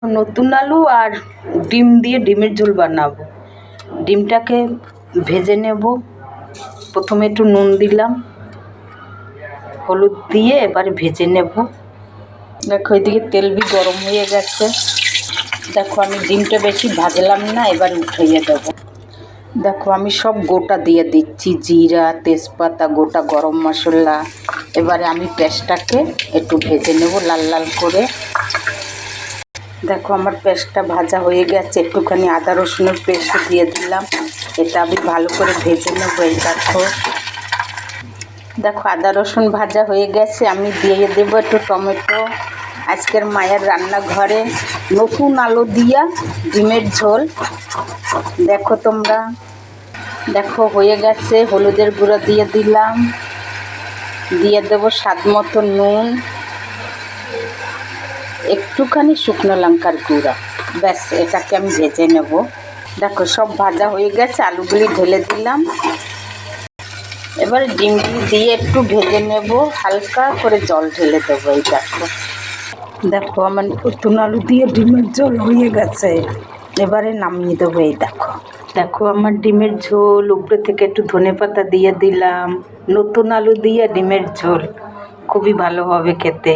নতুন আলু আর ডিম দিয়ে ডিমের ঝোল বানাবো। ডিমটাকে ভেজে নেব। প্রথমে একটু নুন দিলাম, হলুদ দিয়ে এবারে ভেজে নেব। দেখো এদিকে তেল গরম হয়ে গেছে। দেখো আমি ডিমটা বেশি ভাজলাম না, এবার উঠিয়ে দেবো। দেখো আমি সব গোটা দিয়ে দিচ্ছি, জিরা, তেজপাতা, গোটা গরম মশলা। এবারে আমি পেঁয়াজটাকে একটু ভেজে নেব লাল লাল করে। দেখো আমার পেস্টটা ভাজা হয়ে গেছে, একটুখানি আদা রসুনের পেস্ট দিয়ে দিলাম। এটা আমি ভালো করে ভেজে নেব। এই দেখো আদা রসুন ভাজা হয়ে গেছে, আমি দিয়ে দেবো একটু টমেটো। আজকের মায়ের রান্নাঘরে নতুন আলু দিয়া ডিমের ঝোল। দেখো তোমরা, দেখো হয়ে গেছে। হলুদের গুঁড়ো দিয়ে দিলাম, দিয়ে দেবো স্বাদ মতো নুন, একটুখানি শুকনো লঙ্কার গুঁড়া। ব্যাস, এটাকে আমি ভেজে নেব। দেখো সব ভাজা হয়ে গেছে, আলুগুলি ঢেলে দিলাম। এবারে ডিমগুলি দিয়ে একটু ভেজে নেব, হালকা করে জল ঢেলে দেবো। এই দেখো আমার নতুন আলু দিয়ে ডিমের ঝোল হয়ে গেছে, এবারে নামিয়ে দেবো। এই দেখো আমার ডিমের ঝোল, উপরে থেকে একটু ধনেপাতা দিয়ে দিলাম। নতুন আলু দিয়ে ডিমের ঝোল খুবই ভালো হবে খেতে।